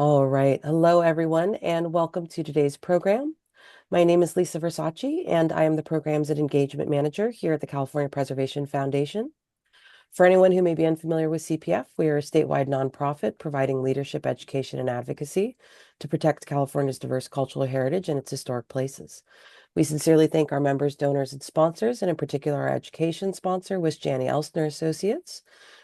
All right. Hello, everyone, and welcome to today's program. My name is Lisa Versace, and I am the Programs and Engagement Manager here at the California Preservation Foundation. For anyone who may be unfamiliar with CPF, we are a statewide nonprofit providing leadership, education, and advocacy to protect California's diverse cultural heritage and its historic places. We sincerely thank our members, donors, and sponsors, and in particular our education sponsor, Wisjani Elsner Associates,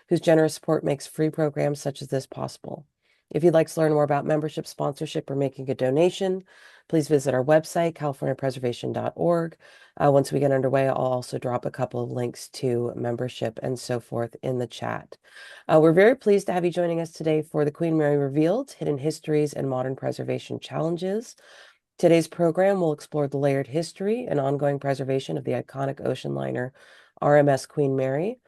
whose generous support makes free programs such as this possible. If you'd like to learn more about membership, sponsorship, or making a donation, please visit our website, californiapreservation.org. Once we get underway, I'll also drop a couple of links to membership and so forth in the chat. We're very pleased to have you joining us today for the Queen Mary Revealed, Hidden Histories and Modern Preservation Challenges. Today's program will explore the layered history and ongoing preservation of the iconic ocean liner RMS Queen Mary,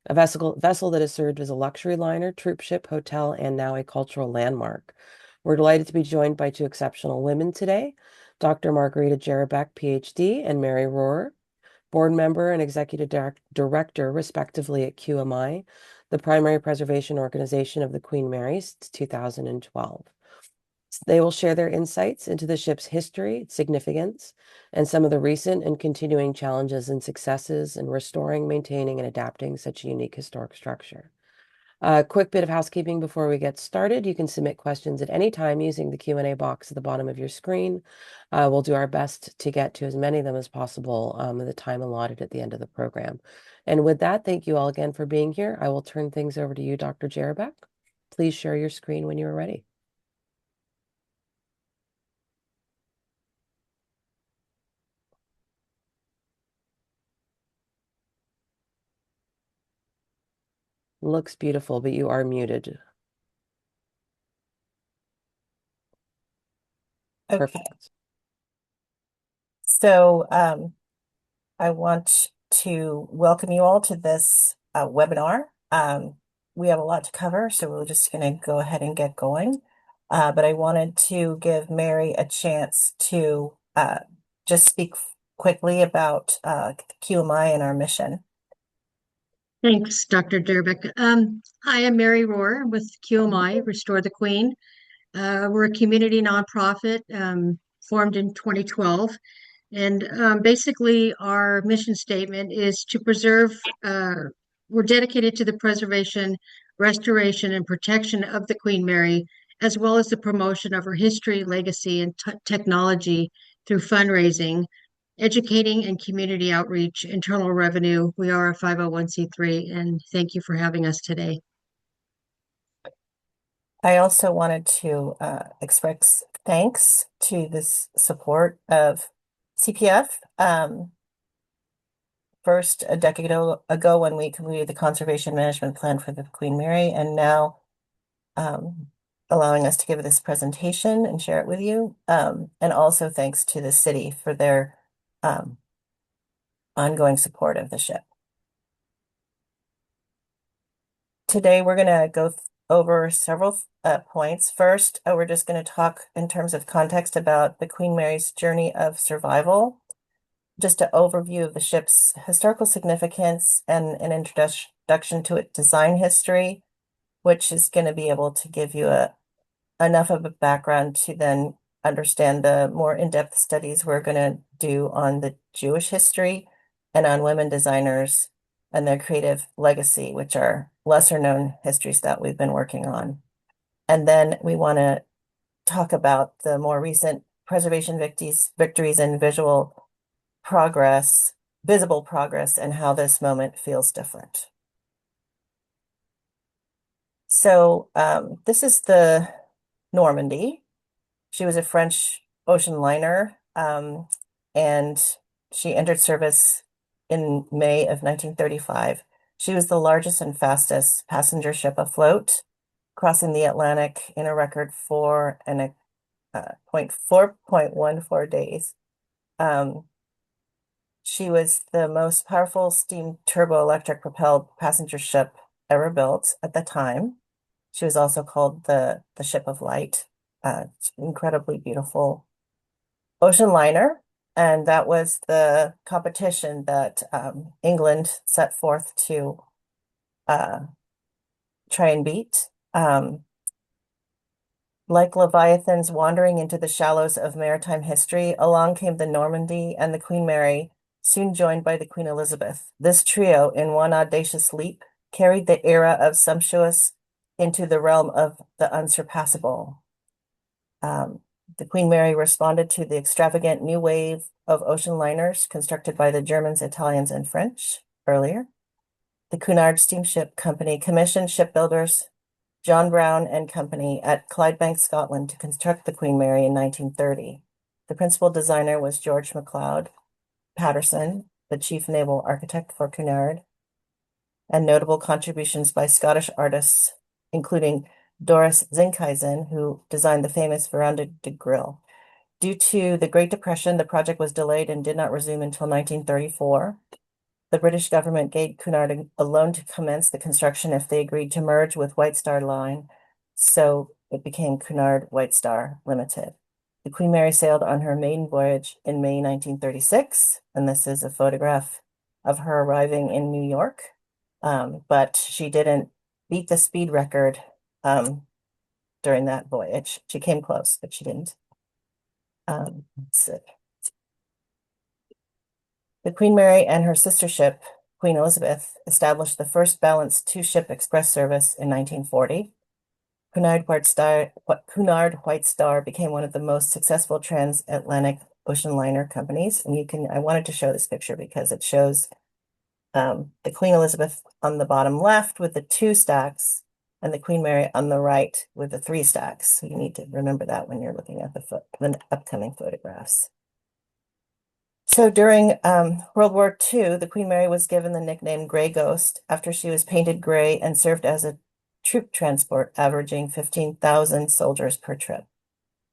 a vessel that has served as a luxury liner, troop ship, hotel, and now a cultural landmark. We're delighted to be joined by two exceptional women today, Dr. Margarita Jerebeck, PhD, and Mary Rohrer, board member and executive director, respectively, at QMI, the primary preservation organization of the Queen Mary since 2012. They will share their insights into the ship's history, its significance, and some of the recent and continuing challenges and successes in restoring, maintaining, and adapting such a unique historic structure. A quick bit of housekeeping before we get started. You can submit questions at any time using the Q&A box at the bottom of your screen. We'll do our best to get to as many of them as possible in the time allotted at the end of the program. And with that, thank you all again for being here. I will turn things over to you, Dr. Jerebeck. Please share your screen when you are ready. Looks beautiful, but you are muted. Okay. Perfect. So I want to welcome you all to this webinar. We have a lot to cover, so we're just going to go ahead and get going. But I wanted to give Mary a chance to just speak quickly about QMI and our mission. Thanks, Dr. Durbeck. I am Mary Rohrer with QMI, Restore the Queen. We're a community nonprofit formed in 2012. And basically, our mission statement is to preserve, we're dedicated to the preservation, restoration, and protection of the Queen Mary, as well as the promotion of her history, legacy, and technology through fundraising, educating and community outreach, internal revenue. We are a 501c3, and thank you for having us today. I also wanted to express thanks to this support of CPF. First, a decade ago when we completed the conservation management plan for the Queen Mary, and now allowing us to give this presentation and share it with you. And also thanks to the city for their ongoing support of the ship. Today, we're going to go over several points. First, we're just going to talk in terms of context about the Queen Mary's journey of survival, just an overview of the ship's historical significance and an introduction to its design history, which is going to be able to give you enough of a background to then understand the more in-depth studies we're going to do on the Jewish history and on women designers and their creative legacy, which are lesser known histories that we've been working on. And then we want to talk about the more recent preservation victories and visible progress, and how this moment feels different. So this is the Normandy. She was a French ocean liner, and she entered service in May of 1935. She was the largest and fastest passenger ship afloat, crossing the Atlantic in a record 4.14 days. She was the most powerful steam turboelectric propelled passenger ship ever built at the time. She was also called the Ship of Light. Incredibly beautiful ocean liner. And that was the competition that England set forth to try and beat. Like Leviathans wandering into the shallows of maritime history, along came the Normandy and the Queen Mary, soon joined by the Queen Elizabeth. This trio, in one audacious leap, carried the era of sumptuous into the realm of the unsurpassable. Um, the Queen Mary responded to the extravagant new wave of ocean liners constructed by the Germans, Italians, and French earlier. The Cunard Steamship Company commissioned shipbuilders John Brown and Company at Clydebank, Scotland, to construct the Queen Mary in 1930. The principal designer was George MacLeod Patterson, the chief naval architect for Cunard, and notable contributions by Scottish artists, including Doris Zinkhuizen, who designed the famous Veranda de Grille. Due to the Great Depression, the project was delayed and did not resume until 1934. The British government gave Cunard a loan to commence the construction if they agreed to merge with White Star Line, so it became Cunard White Star Limited. The Queen Mary sailed on her maiden voyage in May 1936, and this is a photograph of her arriving in New York. But she didn't beat the speed record during that voyage. She came close, but she didn't. Let's see. The Queen Mary and her sister ship, Queen Elizabeth, established the first balanced two-ship express service in 1940. Cunard White Star became one of the most successful transatlantic ocean liner companies. And I wanted to show this picture because it shows the Queen Elizabeth on the bottom left with the two stacks and the Queen Mary on the right with the three stacks. So you need to remember that when you're looking at the upcoming photographs. So during World War II, the Queen Mary was given the nickname Gray Ghost after she was painted gray and served as a troop transport, averaging 15,000 soldiers per trip.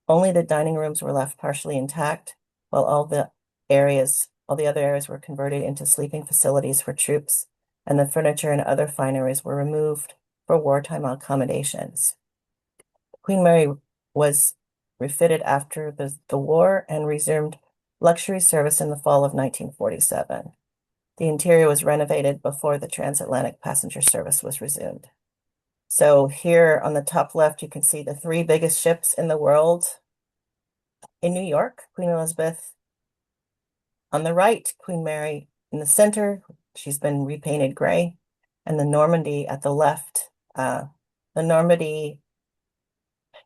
Only the dining rooms were left partially intact, while all the other areas were converted into sleeping facilities for troops, and the furniture and other fineries were removed for wartime accommodations. Queen Mary was refitted after the war and resumed luxury service in the fall of 1947. The interior was renovated before the transatlantic passenger service was resumed. So here on the top left, you can see the three biggest ships in the world in New York, Queen Elizabeth. On the right, Queen Mary in the center, she's been repainted gray, and the Normandy at the left. The Normandy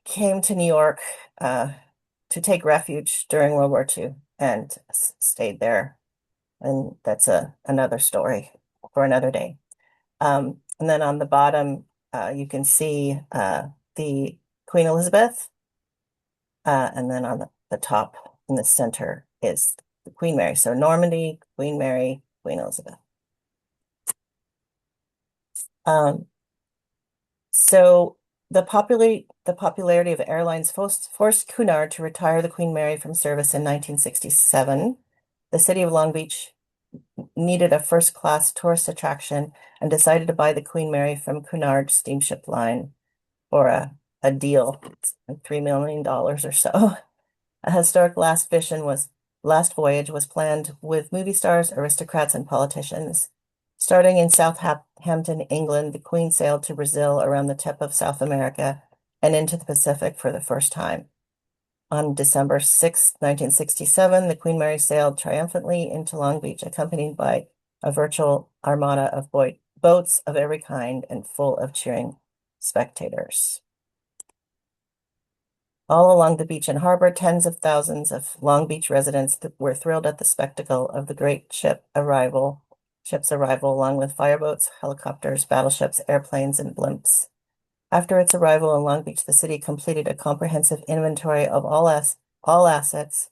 came to New York to take refuge during World War II and stayed there. And that's another story for another day. And then on the bottom, you can see the Queen Elizabeth. And then on the top in the center is the Queen Mary. So Normandy, Queen Mary, Queen Elizabeth. So the popularity of airlines forced Cunard to retire the Queen Mary from service in 1967. The city of Long Beach needed a first-class tourist attraction and decided to buy the Queen Mary from Cunard Steamship Line for a deal, like $3 million or so. A historic last voyage was planned with movie stars, aristocrats, and politicians. Starting in Southampton, England, the Queen sailed to Brazil around the tip of South America and into the Pacific for the first time. On December 6, 1967, the Queen Mary sailed triumphantly into Long Beach, accompanied by a virtual armada of boats of every kind and full of cheering spectators. All along the beach and harbor, tens of thousands of Long Beach residents were thrilled at the spectacle of the great ship's arrival, along with fireboats, helicopters, battleships, airplanes, and blimps. After its arrival in Long Beach, the city completed a comprehensive inventory of all assets,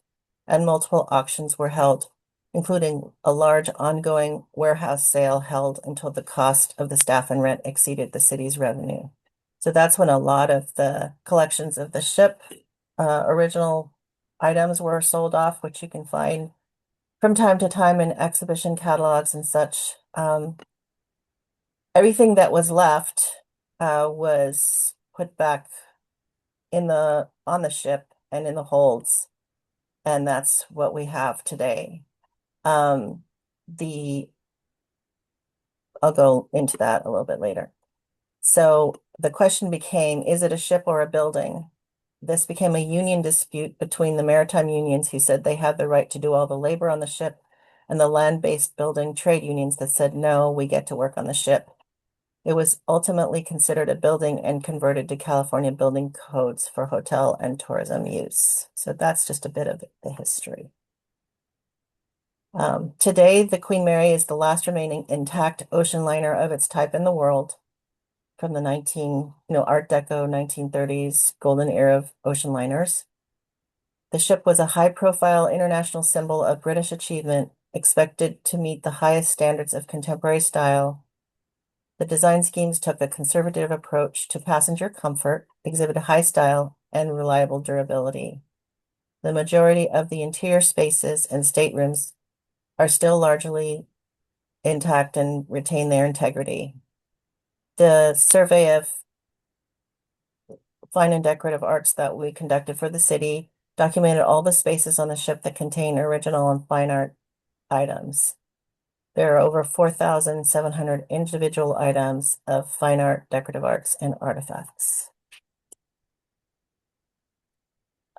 and multiple auctions were held, including a large ongoing warehouse sale held until the cost of the staff and rent exceeded the city's revenue. So that's when a lot of the collections of the ship, original items were sold off, which you can find from time to time in exhibition catalogs and such. Everything that was left was put back on the ship and in the holds, and that's what we have today. I'll go into that a little bit later. So the question became, is it a ship or a building? This became a union dispute between the maritime unions who said they had the right to do all the labor on the ship and the land-based building trade unions that said, no, we get to work on the ship. It was ultimately considered a building and converted to California building codes for hotel and tourism use. So that's just a bit of the history. Today, the Queen Mary is the last remaining intact ocean liner of its type in the world from the Art Deco 1930s golden era of ocean liners. The ship was a high-profile international symbol of British achievement, expected to meet the highest standards of contemporary style. The design schemes took a conservative approach to passenger comfort, exhibited high style, and reliable durability. The majority of the interior spaces and staterooms are still largely intact and retain their integrity. The survey of fine and decorative arts that we conducted for the city documented all the spaces on the ship that contain original and fine art items. There are over 4,700 individual items of fine art, decorative arts, and artifacts.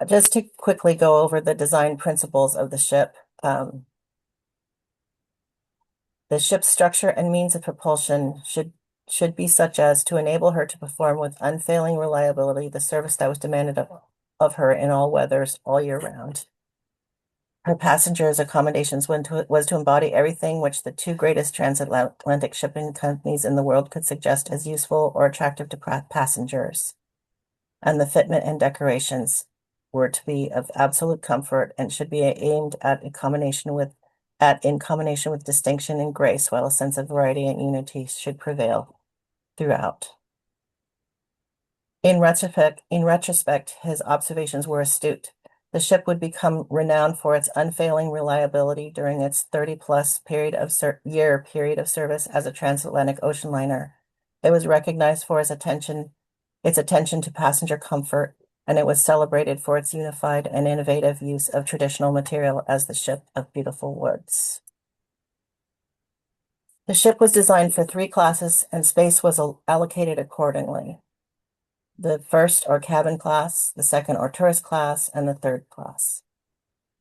Just to quickly go over the design principles of the ship. The ship's structure and means of propulsion should be such as to enable her to perform with unfailing reliability the service that was demanded of her in all weathers all year round. Her passengers' accommodations was to embody everything which the two greatest transatlantic shipping companies in the world could suggest as useful or attractive to passengers. And the fitment and decorations were to be of absolute comfort and should be aimed at in combination with distinction and grace, while a sense of variety and unity should prevail throughout. In retrospect, his observations were astute. The ship would become renowned for its unfailing reliability during its 30-plus year period of service as a transatlantic ocean liner. It was recognized for its attention to passenger comfort, and it was celebrated for its unified and innovative use of traditional material as the ship of beautiful woods. The ship was designed for 3 classes, and space was allocated accordingly. The first or cabin class, the second or tourist class, and the third class.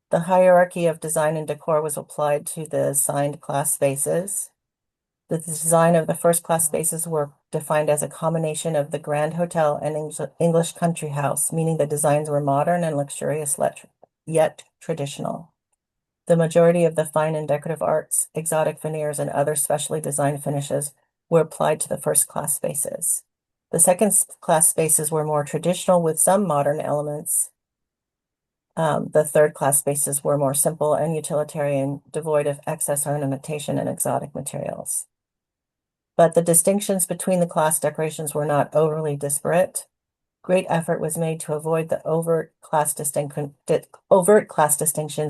The hierarchy of design and decor was applied to the assigned class spaces. The design of the first class spaces were defined as a combination of the Grand Hotel and English country house, meaning the designs were modern and luxurious yet traditional. The majority of the fine and decorative arts, exotic veneers, and other specially designed finishes were applied to the first class spaces. The second class spaces were more traditional with some modern elements. The third class spaces were more simple and utilitarian, devoid of excess ornamentation and exotic materials. But the distinctions between the class decorations were not overly disparate. Great effort was made to avoid the overt class distinctions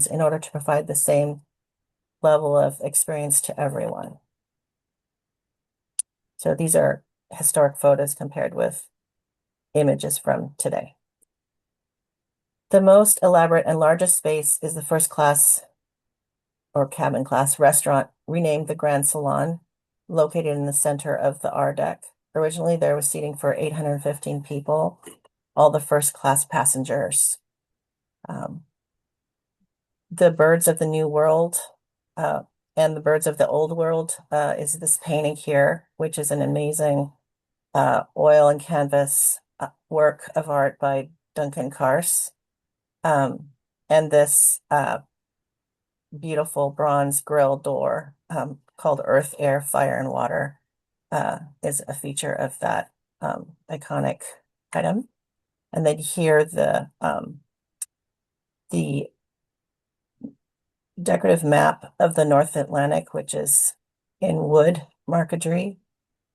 in order to provide the same level of experience to everyone. So these are historic photos compared with images from today. The most elaborate and largest space is the first class or cabin class restaurant, renamed the Grand Salon, located in the center of the R deck. Originally, there was seating for 815 people, all the first class passengers. The Birds of the New World and the Birds of the Old World is this painting here, which is an amazing oil and canvas work of art by Duncan Carse. And this beautiful bronze grill door called Earth, Air, Fire, and Water is a feature of that iconic item. And then here the decorative map of the North Atlantic, which is in wood marquetry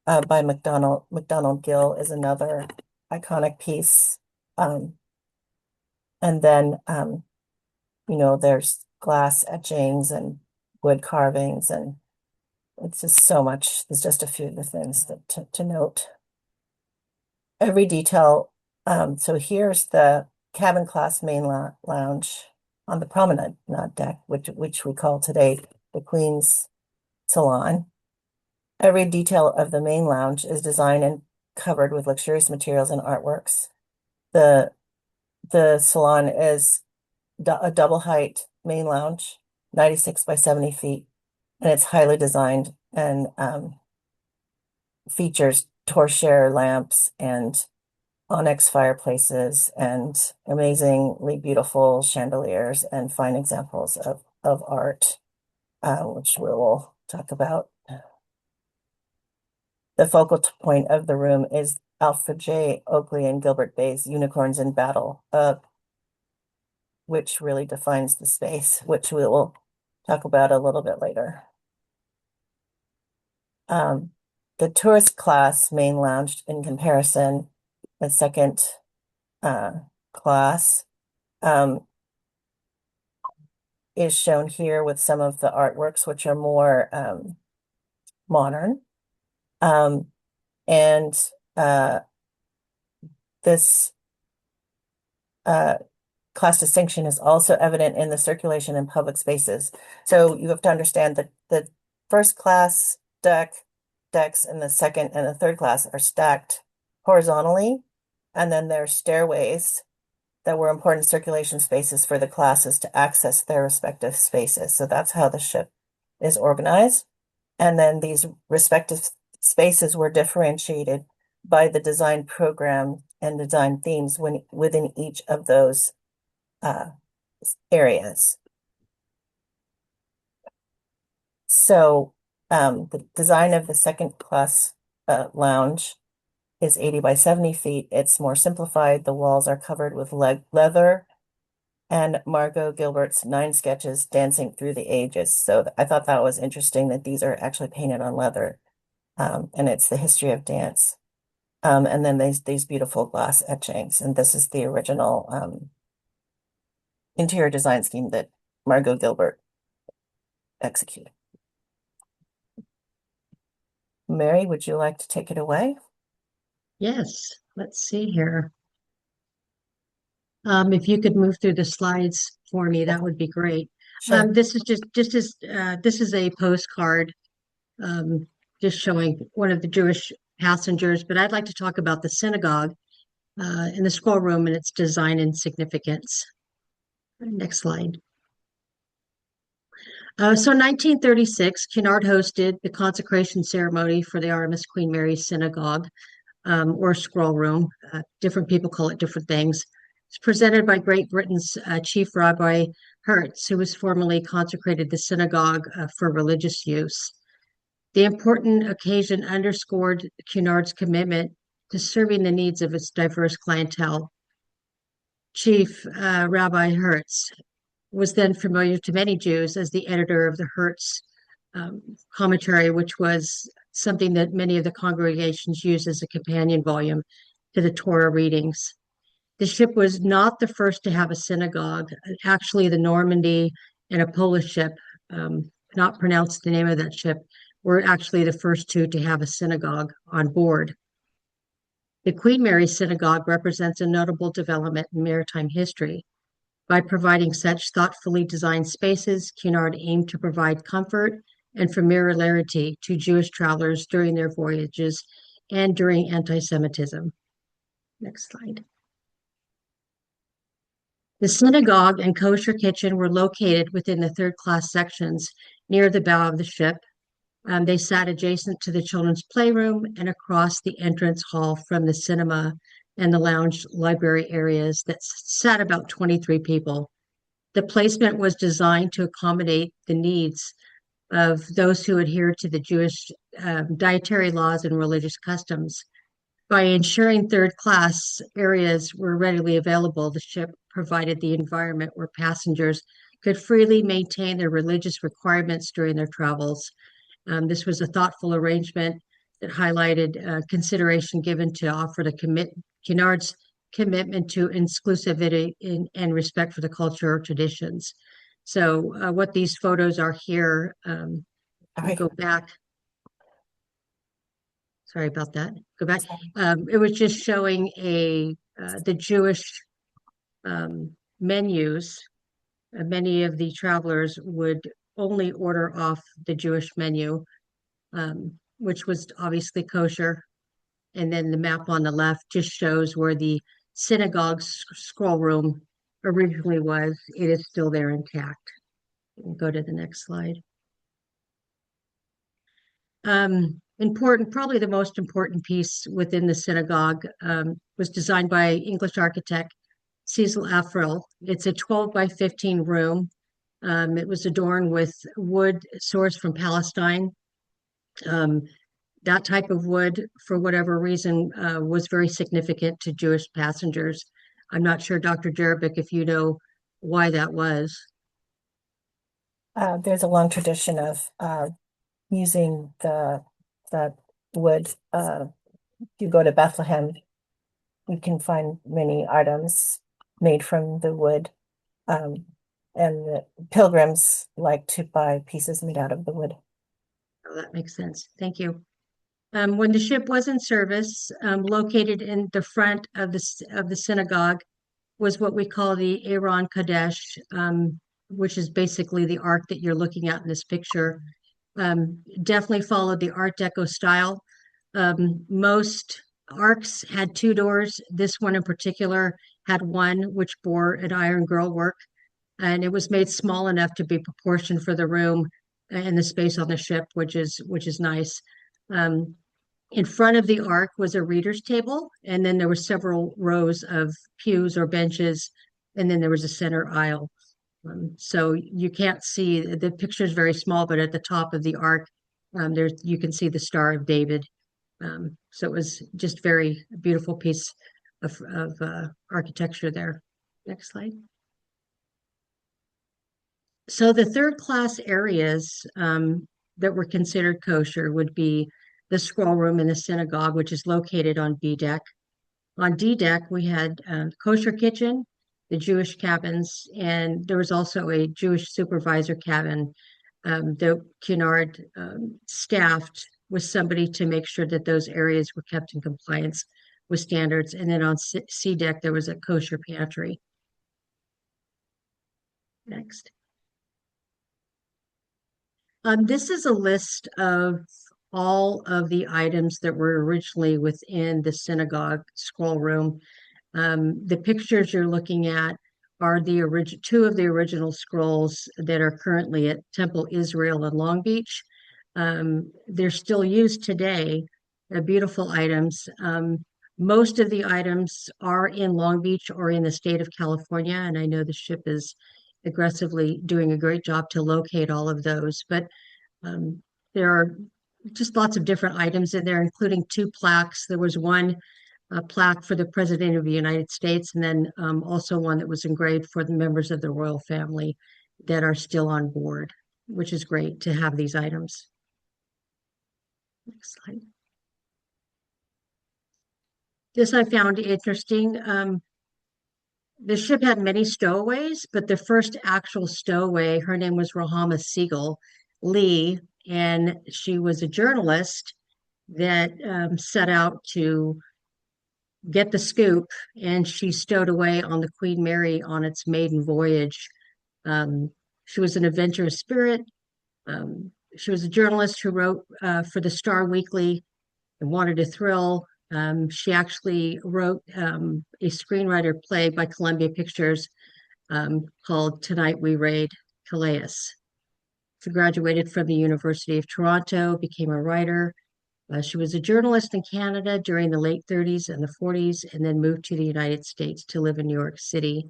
by McDonald Gill, is another iconic piece. And then, there's glass etchings and wood carvings, and it's just so much. There's just a few of the things that to note. Every detail. So here's the cabin class main lounge on the promenade deck, which we call today the Queen's Salon. Every detail of the main lounge is designed and covered with luxurious materials and artworks. The the salon is a double height main lounge, 96 by 70 feet, and it's highly designed and features torchère lamps and onyx fireplaces and amazingly beautiful chandeliers and fine examples of art, which we will talk about. The focal point of the room is Alfred J. Oakley and Gilbert Bay's Unicorns in Battle, which really defines the space, which we will talk about a little bit later. The tourist class main lounge in comparison, the second class is shown here with some of the artworks, which are more modern. And this class distinction is also evident in the circulation in public spaces. So you have to understand that the first class decks and the second and the third class are stacked horizontally, and then there are stairways that were important circulation spaces for the classes to access their respective spaces. So that's how the ship is organized. And then these respective spaces were differentiated by the design program and design themes within each of those areas. So the design of the second class lounge is 80 by 70 feet. It's more simplified. The walls are covered with leather and Margot Gilbert's 9 sketches dancing through the ages. So I thought that was interesting that these are actually painted on leather. And it's the history of dance. And then these beautiful glass etchings. And this is the original interior design scheme that Margot Gilbert executed. Mary, would you like to take it away? Yes, let's see here. If you could move through the slides for me, that would be great. Sure. This is just as this is a postcard, just showing one of the Jewish passengers, but I'd like to talk about the synagogue in the scroll room and its design and significance. Next slide. So in 1936, Cunard hosted the consecration ceremony for the Artemis Queen Mary Synagogue, or scroll room. Different people call it different things. It's presented by Great Britain's Chief Rabbi Hertz, who was formerly consecrated the synagogue for religious use. The important occasion underscored Cunard's commitment to serving the needs of its diverse clientele. Chief Rabbi Hertz was then familiar to many Jews as the editor of the Hertz commentary, which was something that many of the congregations used as a companion volume to the Torah readings. The ship was not the first to have a synagogue. Actually, the Normandy and a Polish ship, not pronounced the name of that ship, were actually the first two to have a synagogue on board. The Queen Mary Synagogue represents a notable development in maritime history. By providing such thoughtfully designed spaces, Cunard aimed to provide comfort and familiarity to Jewish travelers during their voyages and during anti-Semitism. Next slide. The synagogue and kosher kitchen were located within the third class sections near the bow of the ship. They sat adjacent to the children's playroom and across the entrance hall from the cinema and the lounge library areas that sat about 23 people. The placement was designed to accommodate the needs of those who adhere to the Jewish dietary laws and religious customs. By ensuring third class areas were readily available, the ship provided the environment where passengers could freely maintain their religious requirements during their travels. This was a thoughtful arrangement that highlighted consideration given to offer Cunard's commitment to inclusivity and respect for the culture or traditions. So what these photos are here, go back. Sorry about that. Go back. It was just showing the Jewish menus. Many of the travelers would only order off the Jewish menu, which was obviously kosher. And then the map on the left just shows where the synagogue scroll room originally was. It is still there intact. We'll go to the next slide. Important, probably the most important piece within the synagogue was designed by English architect Cecil Afrill. It's a 12 by 15 room. It was adorned with wood sourced from Palestine. That type of wood, for whatever reason, was very significant to Jewish passengers. I'm not sure, Dr. Jerebick, if you know why that was. There's a long tradition of using the wood. If you go to Bethlehem, you can find many items made from the wood. And the pilgrims like to buy pieces made out of the wood. Oh, that makes sense. Thank you. When the ship was in service, located in the front of the synagogue, was what we call the Aron Kadesh, which is basically the ark that you're looking at in this picture. Definitely followed the Art Deco style. Most arcs had two doors. This one in particular had one, which bore an iron grillwork, and it was made small enough to be proportioned for the room and the space on the ship, which is nice. Um, in front of the ark was a reader's table, and then there were several rows of pews or benches, and then there was a center aisle. So you can't see, the picture is very small, but at the top of the ark, there's you can see the Star of David. So it was just very beautiful piece of architecture there. Next slide. So the third class areas that were considered kosher would be the scroll room in the synagogue, which is located on B deck. On D deck, we had kosher kitchen, the Jewish cabins, and there was also a Jewish supervisor cabin that Cunard staffed with somebody to make sure that those areas were kept in compliance with standards. And then on C deck, there was a kosher pantry. Next. This is a list of all of the items that were originally within the synagogue scroll room. The pictures you're looking at are the two of the original scrolls that are currently at Temple Israel in Long Beach. They're still used today. They're beautiful items. Most of the items are in Long Beach or in the state of California, and I know the ship is aggressively doing a great job to locate all of those. But there are just lots of different items in there, including two plaques. There was one plaque for the President of the United States, and then also one that was engraved for the members of the royal family that are still on board, which is great to have these items. Next slide. This I found interesting. The ship had many stowaways, but the first actual stowaway, her name was Rohama Siegel Lee, and she was a journalist that set out to get the scoop, and she stowed away on the Queen Mary on its maiden voyage. She was an adventurous spirit. She was a journalist who wrote for the Star Weekly and wanted a thrill. She actually wrote a screenwriter play by Columbia Pictures called Tonight We Raid Calais. She graduated from the University of Toronto, became a writer. She was a journalist in Canada during the late 30s and the 40s, and then moved to the United States to live in New York City.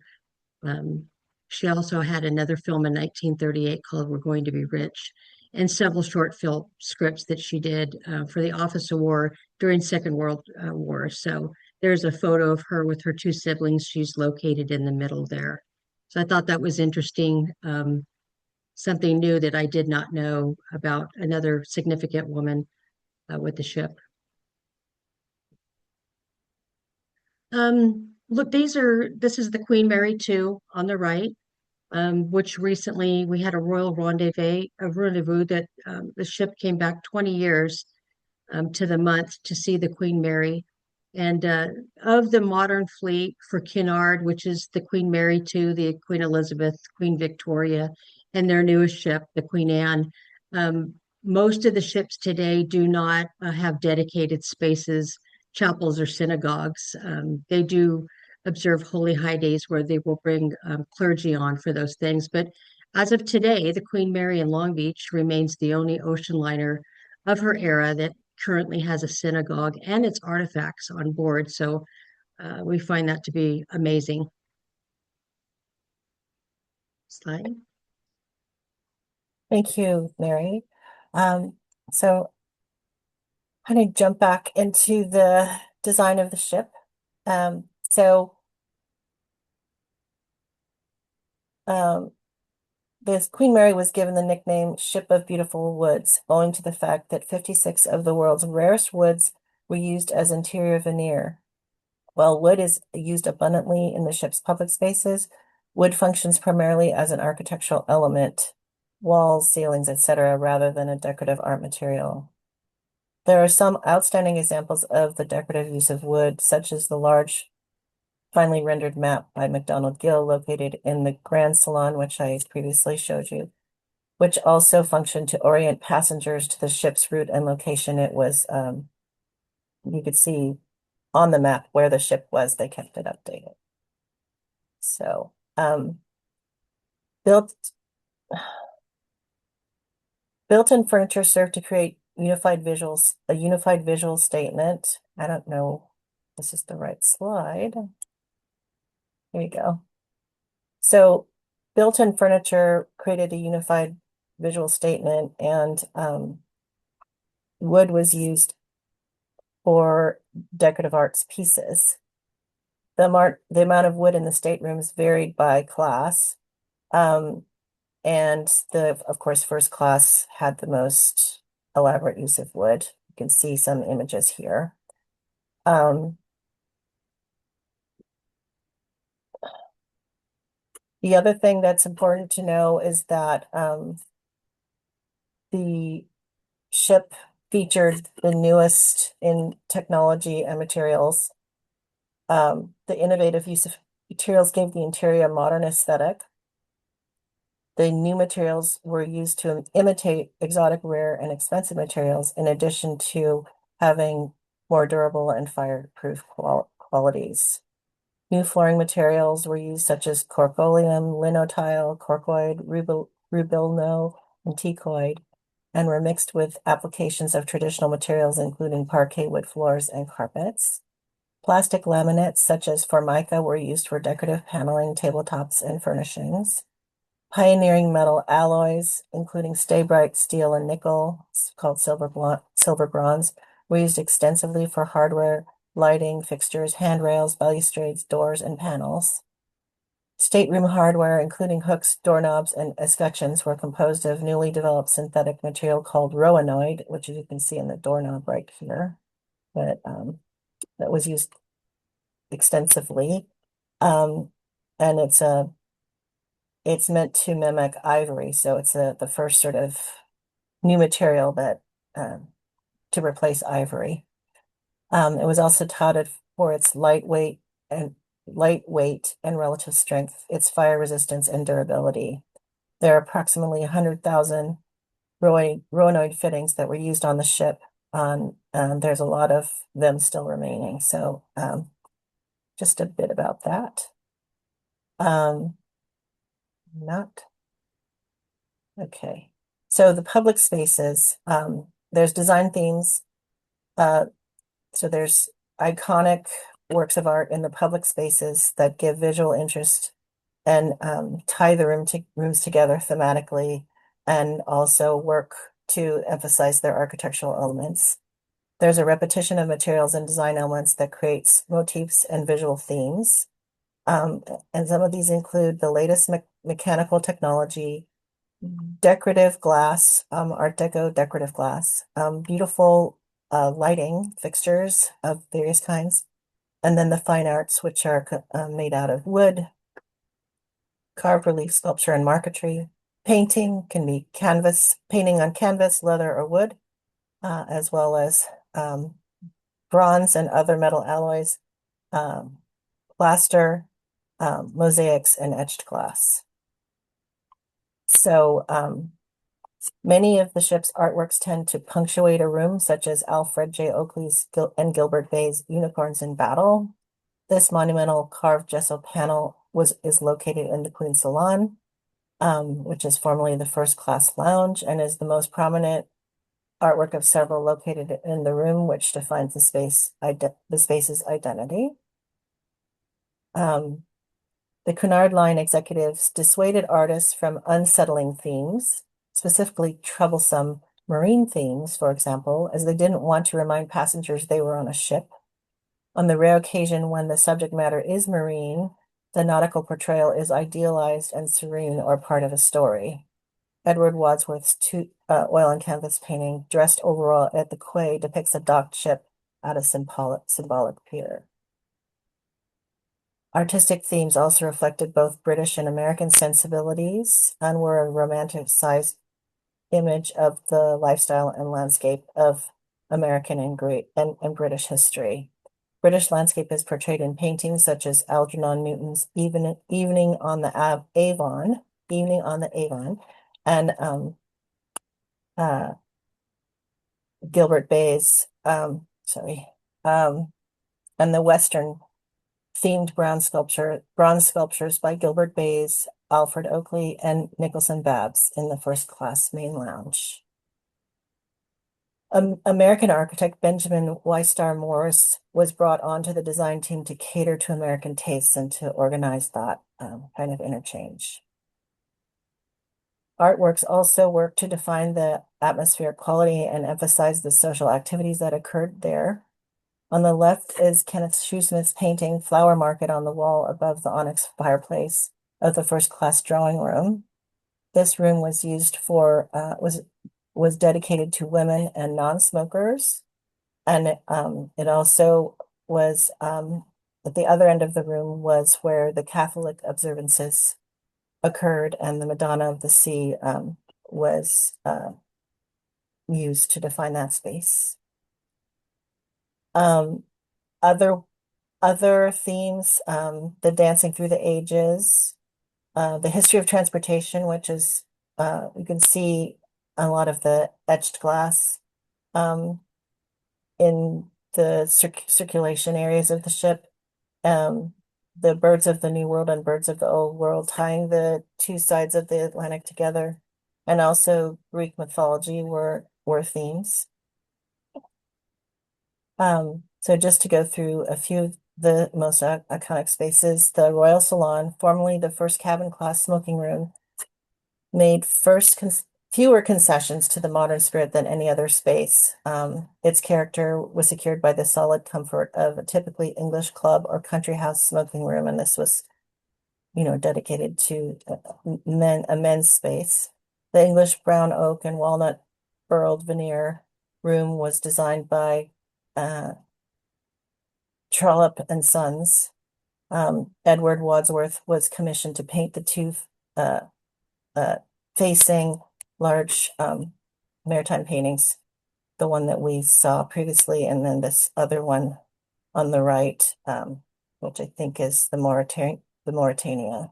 She also had another film in 1938 called We're Going to Be Rich, and several short film scripts that she did for the Office of War during Second World War. So there's a photo of her with her two siblings. She's located in the middle there. So I thought that was interesting, something new that I did not know about another significant woman with the ship. Look, this is the Queen Mary 2 on the right, which recently we had a royal rendezvous that the ship came back 20 years to the month to see the Queen Mary. And of the modern fleet for Cunard, which is the Queen Mary 2, the Queen Elizabeth, Queen Victoria, and their newest ship, the Queen Anne, most of the ships today do not have dedicated spaces, chapels, or synagogues. They do observe holy high days where they will bring clergy on for those things. But as of today, the Queen Mary in Long Beach remains the only ocean liner of her era that currently has a synagogue and its artifacts on board. So we find that to be amazing. Slide. Thank you, Mary. Um, so I'm going to jump back into the design of the ship. So um, this Queen Mary was given the nickname Ship of Beautiful Woods, owing to the fact that 56 of the world's rarest woods were used as interior veneer. While wood is used abundantly in the ship's public spaces, wood functions primarily as an architectural element, walls, ceilings, etc., rather than a decorative art material. There are some outstanding examples of the decorative use of wood, such as the large, finely rendered map by MacDonald Gill located in the Grand Salon, which I previously showed you, which also functioned to orient passengers to the ship's route and location. It was, you could see on the map where the ship was, they kept it updated. So, built built-in furniture served to create a unified visual statement. I don't know if this is the right slide. Here you go. So built-in furniture created a unified visual statement, and wood was used for decorative arts pieces. The amount of wood in the staterooms varied by class. And of course, first class had the most elaborate use of wood. You can see some images here. The other thing that's important to know is that the ship featured the newest in technology and materials. The innovative use of materials gave the interior a modern aesthetic. The new materials were used to imitate exotic, rare, and expensive materials, in addition to having more durable and fireproof qualities. New flooring materials were used, such as corcoleum, linotile, corcoid, rubilno, and teakwood, and were mixed with applications of traditional materials, including parquet wood floors and carpets. Plastic laminates, such as formica, were used for decorative paneling, tabletops, and furnishings. Pioneering metal alloys, including stay-bright steel and nickel, called silver bronze, were used extensively for hardware, lighting, fixtures, handrails, balustrades, doors, and panels. Stateroom hardware, including hooks, doorknobs, and escutcheons, were composed of newly developed synthetic material called roanoid, which you can see in the doorknob right here, that was used extensively. And it's meant to mimic ivory, so it's the first sort of new material that to replace ivory. It was also touted for its lightweight and relative strength, its fire resistance and durability. There are approximately 100,000 roanoid fittings that were used on the ship. There's a lot of them still remaining. So just a bit about that. Not okay. So the public spaces, there's design themes. So there's iconic works of art in the public spaces that give visual interest and tie the rooms together thematically, and also work to emphasize their architectural elements. There's a repetition of materials and design elements that creates motifs and visual themes. And some of these include the latest mechanical technology, decorative glass, Art Deco decorative glass, beautiful lighting fixtures of various kinds, and then the fine arts, which are made out of wood, carved relief, sculpture, and marquetry. Painting can be painting on canvas, leather, or wood, as well as bronze and other metal alloys, plaster, mosaics, and etched glass. So many of the ship's artworks tend to punctuate a room, such as Alfred J. Oakley's and Gilbert Bay's Unicorns in Battle. This monumental carved gesso panel is located in the Queen's Salon, which is formerly the first class lounge and is the most prominent artwork of several located in the room, which defines the space's identity. The Cunard Line executives dissuaded artists from unsettling themes, specifically troublesome marine themes, for example, as they didn't want to remind passengers they were on a ship. On the rare occasion when the subject matter is marine, the nautical portrayal is idealized and serene or part of a story. Edward Wadsworth's oil and canvas painting, Dressed Overall at the Quay, depicts a docked ship at a symbolic pier. Artistic themes also reflected both British and American sensibilities and were a romanticized image of the lifestyle and landscape of American and British history. British landscape is portrayed in paintings such as Algernon Newton's Evening on the Avon, and Gilbert Bay's, and the Western themed bronze sculptures by Gilbert Bayes, Alfred Oakley, and Nicholson Babs in the first class main lounge. American architect Benjamin Wistar Morris was brought onto the design team to cater to American tastes and to organize that kind of interchange. Artworks also work to define the atmospheric quality and emphasize the social activities that occurred there. On the left is Kenneth Shoesmith's painting Flower Market on the wall above the onyx fireplace of the first class drawing room. This room was used for was dedicated to women and non-smokers, and it also was at the other end of the room was where the Catholic observances occurred, and the Madonna of the Sea was used to define that space. Other themes, the Dancing Through the Ages, the history of transportation, which is you can see a lot of the etched glass in the circulation areas of the ship. The birds of the New World and birds of the Old World, tying the two sides of the Atlantic together, and also Greek mythology were themes. So just to go through a few of the most iconic spaces, the Royal Salon, formerly the first cabin class smoking room, made fewer concessions to the modern spirit than any other space. Its character was secured by the solid comfort of a typically English club or country house smoking room, and this was, dedicated to a men's space. The English brown oak and walnut burled veneer room was designed by Trollope and Sons. Edward Wadsworth was commissioned to paint the two facing large maritime paintings, the one that we saw previously, and then this other one on the right, which I think is the Mauritania.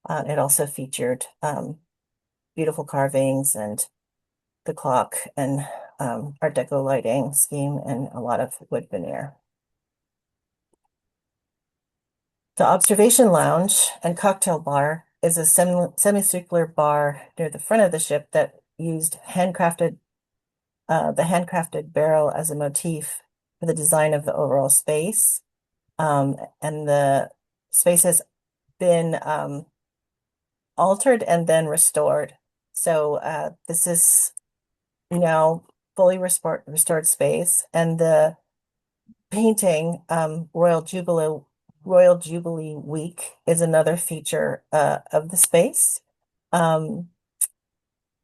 It also featured beautiful carvings and the clock and Art Deco lighting scheme and a lot of wood veneer. The observation lounge and cocktail bar is a semicircular bar near the front of the ship that used the handcrafted barrel as a motif for the design of the overall space. And the space has been altered and then restored. So this is now fully restored space, and the painting Royal Jubilee Week is another feature of the space. And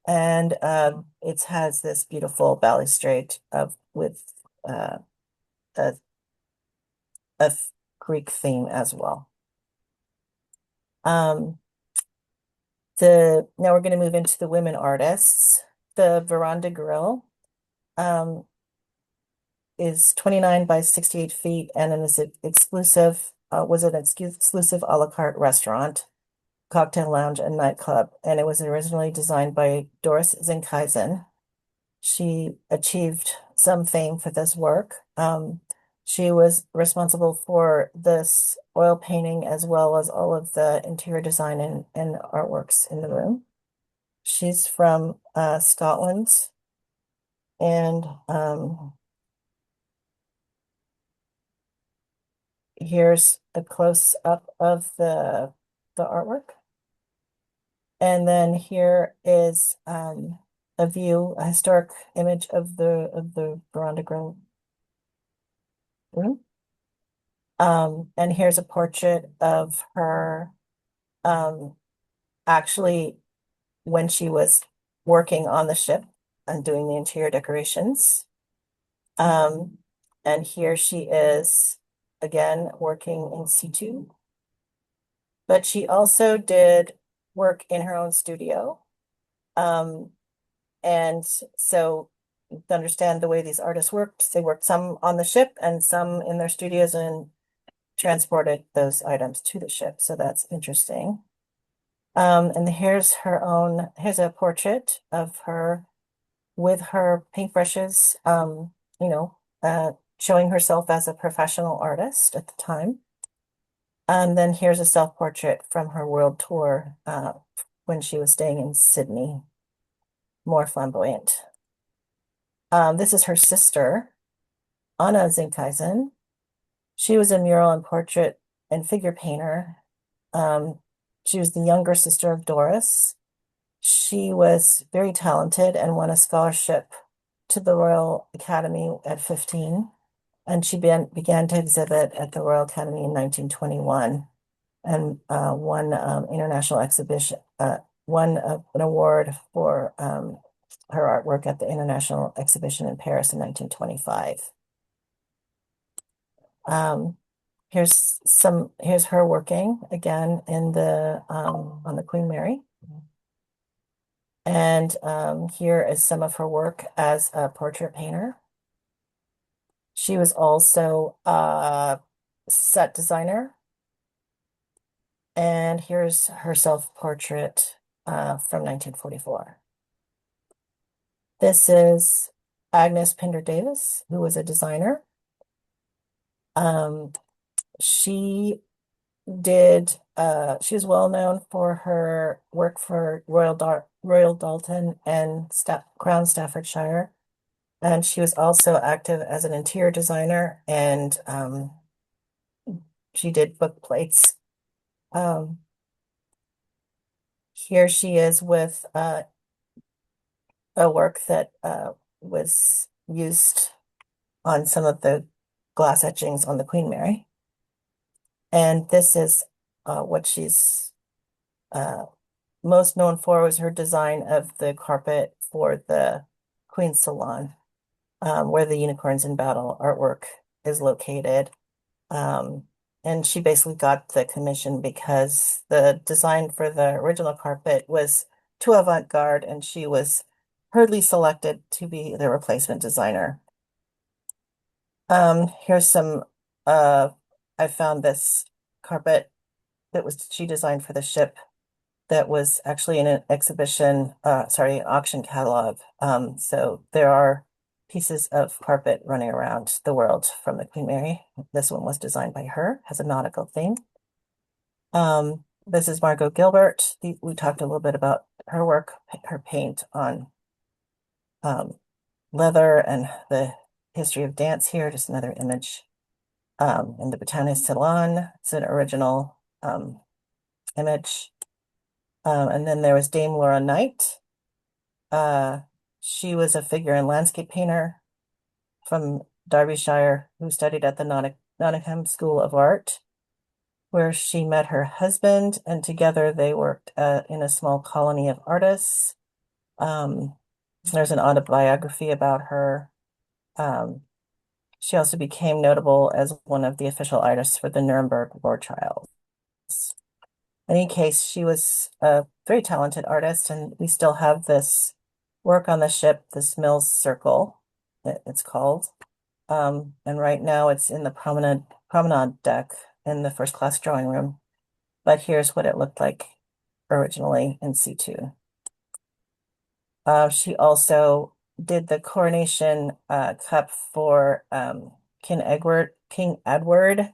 it has this beautiful balustrade with a Greek theme as well. Now we're going to move into the women artists. The Veranda Grill is 29 by 68 feet and was an exclusive a la carte restaurant, cocktail lounge, and nightclub. And it was originally designed by Doris Zinkeisen. She achieved some fame for this work. She was responsible for this oil painting as well as all of the interior design and artworks in the room. She's from Scotland, and here's a close up of the artwork. And then here is a view, a historic image of the Veranda Grove room. And here's a portrait of her actually when she was working on the ship and doing the interior decorations. Um, and here she is again working in situ. But she also did work in her own studio. And so to understand the way these artists worked, they worked some on the ship and some in their studios and transported those items to the ship. So that's interesting. And here's here's a portrait of her with her paintbrushes, showing herself as a professional artist at the time. And then here's a self-portrait from her world tour when she was staying in Sydney, more flamboyant. This is her sister, Anna Zinkeisen. She was a mural and portrait and figure painter. She was the younger sister of Doris. She was very talented and won a scholarship to the Royal Academy at 15. And she began to exhibit at the Royal Academy in 1921 and won international exhibition, won an award for her artwork at the International Exhibition in Paris in 1925. Here's her working again in the on the Queen Mary. And here is some of her work as a portrait painter. She was also a set designer. And here's her self-portrait from 1944. This is Agnes Pinder Davis, who was a designer. She she was well known for her work for Royal Dalton and Crown Staffordshire. And she was also active as an interior designer and she did book plates. Here she is with a work that was used on some of the glass etchings on the Queen Mary. And this is what she's most known for was her design of the carpet for the Queen's Salon, where the Unicorns in Battle artwork is located. And she basically got the commission because the design for the original carpet was too avant-garde and she was hurriedly selected to be the replacement designer. Here's some, I found this carpet that she designed for the ship that was actually in an exhibition, auction catalog. So there are pieces of carpet running around the world from the Queen Mary. This one was designed by her, has a nautical theme. This is Margot Gilbert. We talked a little bit about her work, her paint on leather and the history of dance here. Just another image in the Botanic Salon. It's an original image. And then there was Dame Laura Knight. She was a figure and landscape painter from Derbyshire who studied at the Nottingham School of Art, where she met her husband, and together they worked in a small colony of artists. There's an autobiography about her. She also became notable as one of the official artists for the Nuremberg war trials. In any case, she was a very talented artist, and we still have this work on the ship, this Mills Circle, it's called. And right now it's in the promenade deck in the first class drawing room. But here's what it looked like originally in situ. She also did the coronation cup for King Edward King Edward.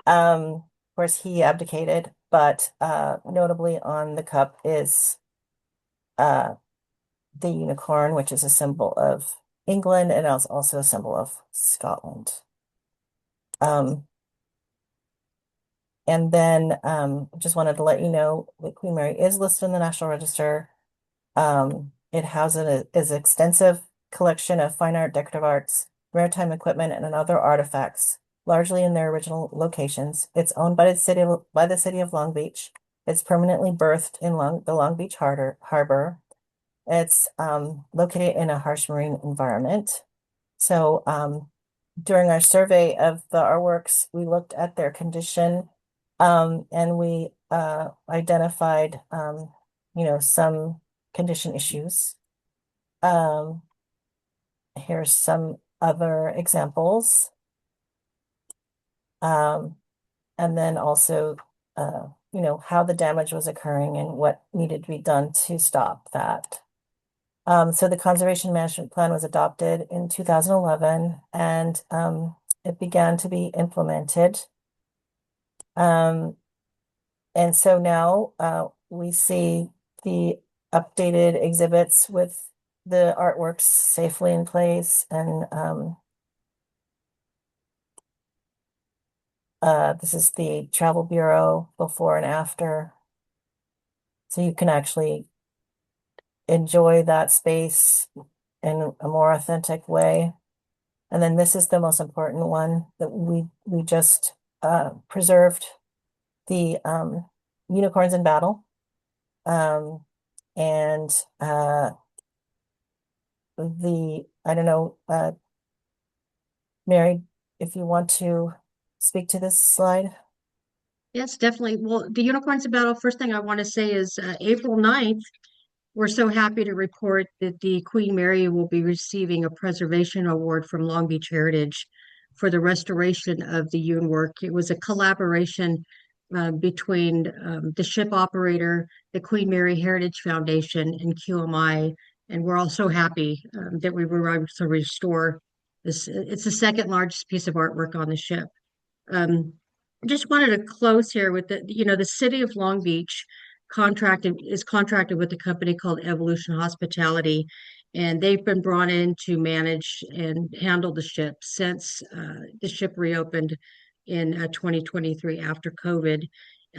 Of course, he abdicated, but notably on the cup is uh, the unicorn, which is a symbol of England and also a symbol of Scotland. Um, and then just wanted to let you know that Queen Mary is listed in the National Register. It houses an extensive collection of fine art, decorative arts, maritime equipment, and other artifacts, largely in their original locations. It's owned by the city of Long Beach. It's permanently berthed in the Long Beach Harbor. It's located in a harsh marine environment. So during our survey of the artworks, we looked at their condition and we identified, some condition issues. Um, Here's some other examples. Um, and then also, how the damage was occurring and what needed to be done to stop that. So the conservation management plan was adopted in 2011 and it began to be implemented. Um, and so now we see the updated exhibits with the artworks safely in place. And this is the Travel Bureau before and after. So you can actually enjoy that space in a more authentic way. And then this is the most important one that we just preserved the unicorns in battle. Um, and I don't know, Mary, if you want to speak to this slide. Yes, definitely. Well, the unicorns in battle, first thing I want to say is April 9th, we're so happy to report that the Queen Mary will be receiving a preservation award from Long Beach Heritage for the restoration of the Yun work. It was a collaboration between the ship operator, the Queen Mary Heritage Foundation, and QMI. And we're all so happy that we were able to restore this. It's the second largest piece of artwork on the ship. Um, I just wanted to close here with the city of Long Beach contracted with a company called Evolution Hospitality, and they've been brought in to manage and handle the ship since the ship reopened in 2023 after COVID.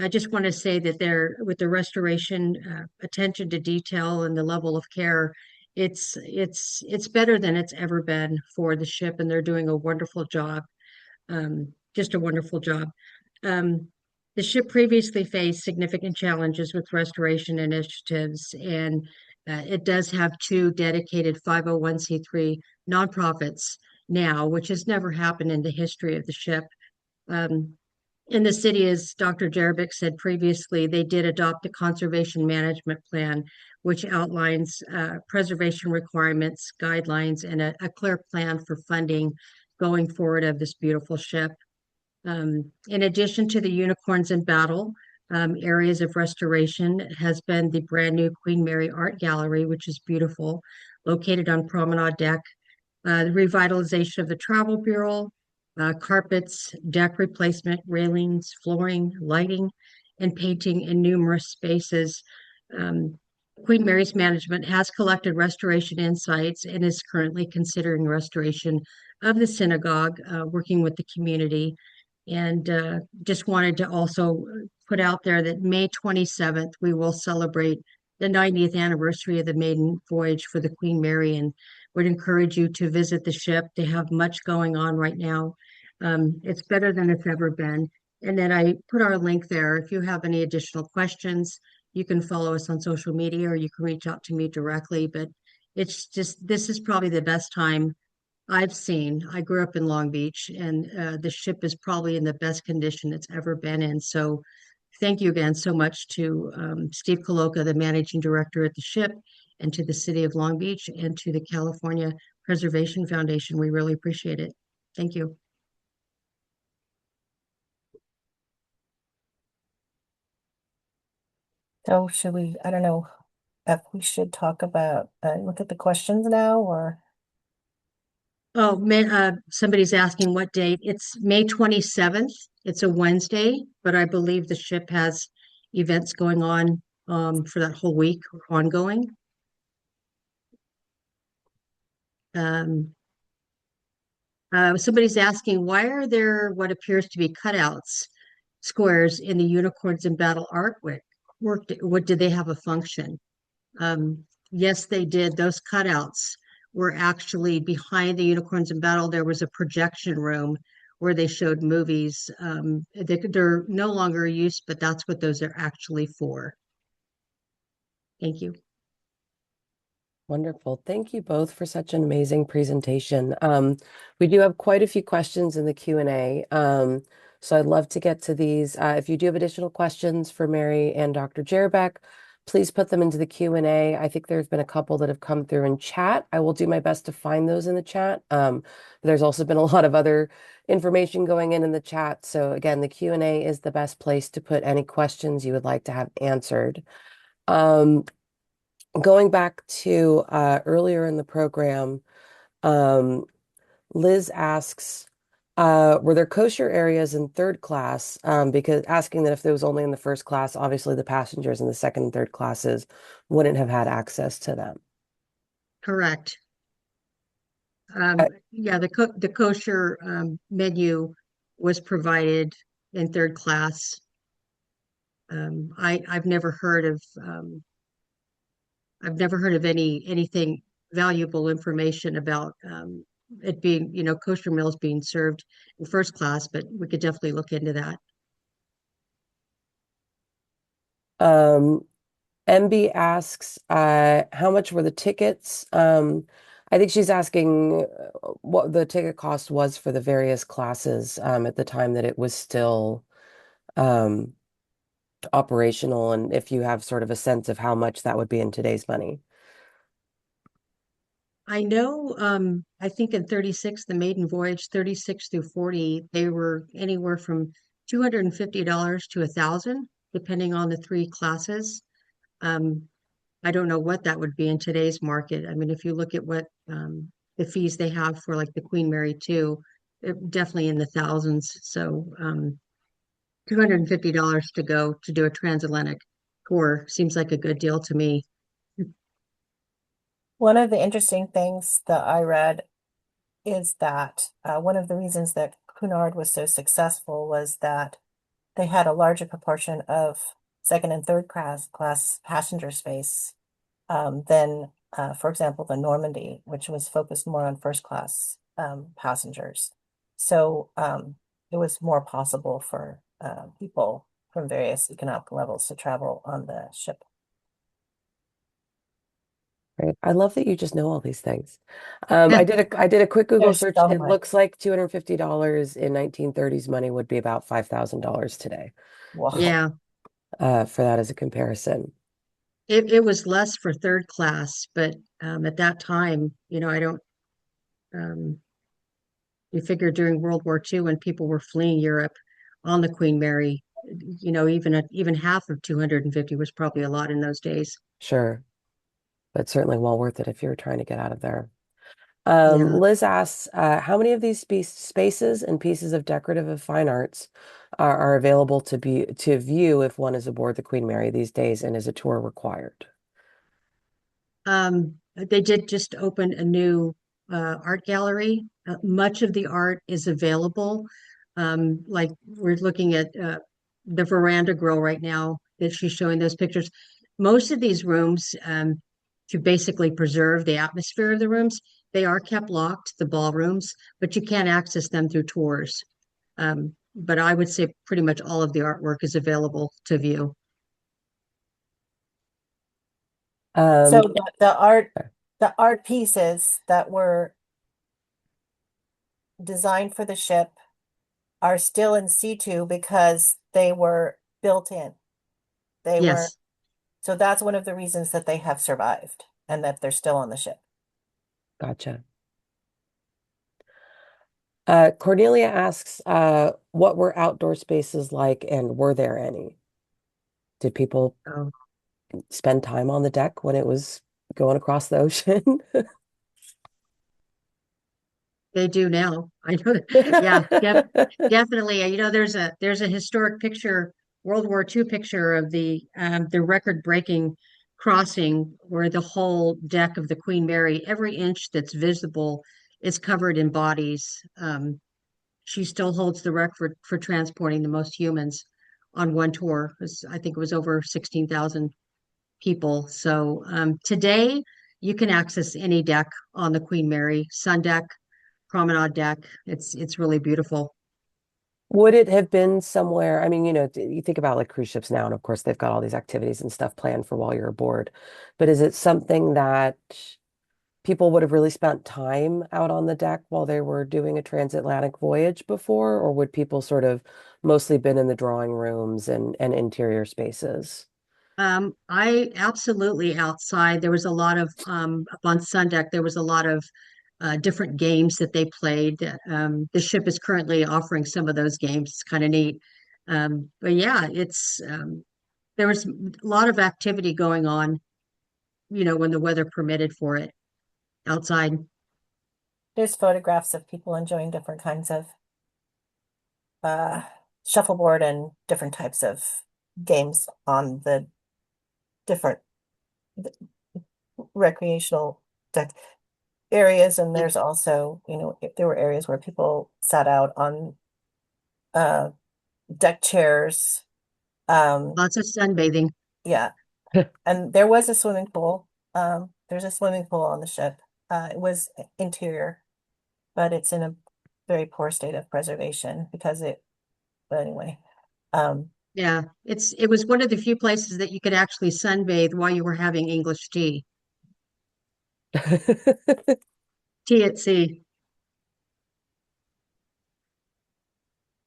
I just want to say that they're with the restoration, attention to detail, and the level of care. It's better than it's ever been for the ship, and they're doing a wonderful job, just a wonderful job. Um, the ship previously faced significant challenges with restoration initiatives, and it does have two dedicated 501c3 nonprofits now, which has never happened in the history of the ship. Um, in the city, as Dr. Jerebick said previously, they did adopt a conservation management plan, which outlines preservation requirements, guidelines, and a clear plan for funding going forward of this beautiful ship. In addition to the unicorns in battle, areas of restoration has been the brand new Queen Mary Art Gallery, which is beautiful, located on Promenade Deck, the revitalization of the Travel Bureau, carpets, deck replacement, railings, flooring, lighting, and painting in numerous spaces. Um, Queen Mary's management has collected restoration insights and is currently considering restoration of the synagogue, working with the community. And just wanted to also put out there that May 27th, we will celebrate the 90th anniversary of the maiden voyage for the Queen Mary, and would encourage you to visit the ship. They have much going on right now. It's better than it's ever been. And then I put our link there. If you have any additional questions, you can follow us on social media or you can reach out to me directly. But it's just, this is probably the best time I've seen. I grew up in Long Beach, and the ship is probably in the best condition it's ever been in. So, thank you again so much to Steve Coloca, the managing director at the ship, and to the city of Long Beach, and to the California Preservation Foundation. We really appreciate it. Thank you. So I don't know if we should talk about, look at the questions now or, Oh, somebody's asking what date. It's May 27th. It's a Wednesday, but I believe the ship has events going on for that whole week ongoing. Um, Somebody's asking, why are there what appears to be cutouts, squares in the unicorns in battle artwork? What did they have a function? Yes, they did. Those cutouts were actually behind the unicorns in battle. There was a projection room where they showed movies. They're no longer used, but that's what those are actually for. Thank you. Wonderful. Thank you both for such an amazing presentation. We do have quite a few questions in the Q&A, so I'd love to get to these. If you do have additional questions for Mary and Dr. Jerbeck, please put them into the Q&A. I think there's been a couple that have come through in chat. I will do my best to find those in the chat. There's also been a lot of other information going in the chat. So again, the Q&A is the best place to put any questions you would like to have answered. Going back to earlier in the program, um, Liz asks, were there kosher areas in third class? Because asking that if there was only in the first class, obviously the passengers in the second and third classes wouldn't have had access to them. Correct. Uh, Yeah, the kosher menu was provided in third class. I've never heard of anything valuable information about it being, kosher meals being served in first class, but we could definitely look into that. um, MB asks, how much were the tickets? I think she's asking what the ticket cost was for the various classes at the time that it was still um, operational, and if you have sort of a sense of how much that would be in today's money. I know, I think in 36, the maiden voyage, 36 through 40, they were anywhere from $250 to 1,000, depending on the three classes. Um, I don't know what that would be in today's market. I mean, if you look at what the fees they have for like the Queen Mary 2, definitely in the thousands. So $250 to go to do a transatlantic tour seems like a good deal to me. One of the interesting things that I read is that one of the reasons that Cunard was so successful was that they had a larger proportion of second and third class passenger space than, for example, the Normandy, which was focused more on first class passengers. So it was more possible for people from various economic levels to travel on the ship. Right. I love that you just know all these things. I did a quick Google There's search. so It much. looks like $250 in 1930s money would be about $5,000 today, Wow. Yeah, for that as a comparison. it was less for third class, but at that time, I don't, um, you figure during World War II when people were fleeing Europe on the Queen Mary, even half of 250 was probably a lot in those days. Sure, but certainly well worth it if you're trying to get out of there. Yeah. Liz asks, how many of these spaces and pieces of decorative and fine arts are available to view if one is aboard the Queen Mary these days, and is a tour required? They did just open a new art gallery. Much of the art is available. Like we're looking at the veranda grill right now that she's showing those pictures. Most of these rooms, to basically preserve the atmosphere of the rooms, they are kept locked, the ballrooms, but you can access them through tours. But I would say pretty much all of the artwork is available to view. So Um, the art pieces that were designed for the ship are still in situ because they were built in. They were, Yes. so that's one of the reasons that they have survived and that they're still on the ship. gotcha. Cornelia asks, what were outdoor spaces like, and were there any? Did people Oh. spend time on the deck when it was going across the ocean? They do now. I know. Yeah, definitely. There's a historic picture, World War II picture of the record-breaking crossing where the whole deck of the Queen Mary, every inch that's visible, is covered in bodies. She still holds the record for transporting the most humans on one tour. I think it was over 16,000 people. So today you can access any deck on the Queen Mary, sun deck, promenade deck. It's really beautiful. Would it have been somewhere? I mean, you think about like cruise ships now, and of course they've got all these activities and stuff planned for while you're aboard. But is it something that people would have really spent time out on the deck while they were doing a transatlantic voyage before, or would people sort of mostly been in the drawing rooms and interior spaces? I absolutely outside. There was a lot of up on sun deck. There was a lot of different games that they played. The ship is currently offering some of those games. It's kind of neat. But yeah, it's there was a lot of activity going on, when the weather permitted for it outside. There's photographs of people enjoying different kinds of uh, shuffleboard and different types of games on the different recreational deck areas. And there's also, there were areas where people sat out on uh, deck chairs. Um, Lots of sunbathing. yeah. And there was a swimming pool. There's a swimming pool on the ship. It was interior, but it's in a very poor state of preservation but anyway. Um, Yeah, it was one of the few places that you could actually sunbathe while you were having English tea. Tea at sea.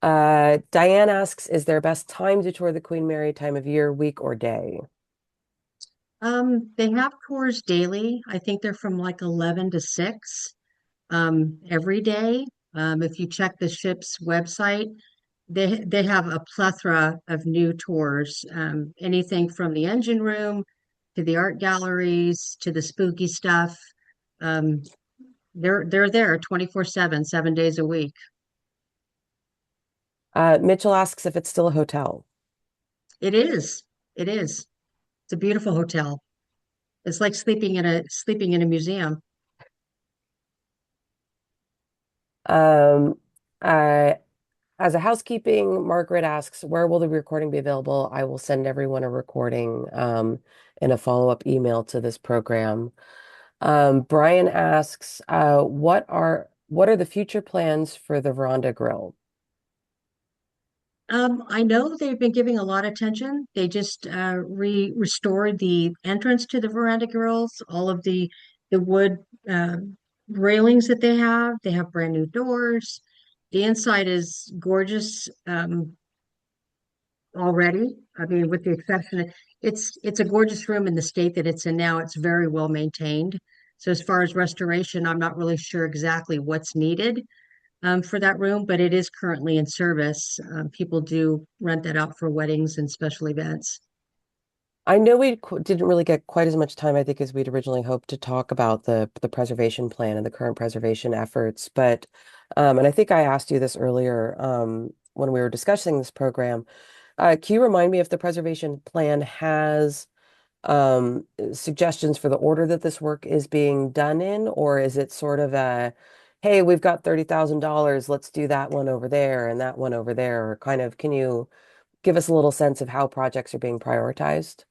Diane asks, is there a best time to tour the Queen Mary, time of year, week, or day? They have tours daily. I think they're from like 11 to 6 every day. If you check the ship's website, they have a plethora of new tours, anything from the engine room to the art galleries to the spooky stuff. Um, they're there 24/7, 7 days a week. Mitchell asks if it's still a hotel. It is. It is. It's a beautiful hotel. It's like sleeping in a museum. Um, uh, as a housekeeping, Margaret asks, where will the recording be available? I will send everyone a recording in a follow-up email to this program. Brian asks, what are the future plans for the Veranda Grill? I know they've been giving a lot of attention. They just restored the entrance to the veranda grills, all of the wood uh, railings that they have. They have brand new doors. The inside is gorgeous already. I mean, with the exception of it's a gorgeous room in the state that it's in now. It's very well maintained. So as far as restoration, I'm not really sure exactly what's needed for that room, but it is currently in service. People do rent that out for weddings and special events. I know we didn't really get quite as much time, I think, as we'd originally hoped to talk about the preservation plan and the current preservation efforts. But and I think I asked you this earlier when we were discussing this program. Can you remind me if the preservation plan has suggestions for the order that this work is being done in, or is it sort of a, hey, we've got $30,000, let's do that one over there and that one over there, or kind of, can you give us a little sense of how projects are being prioritized?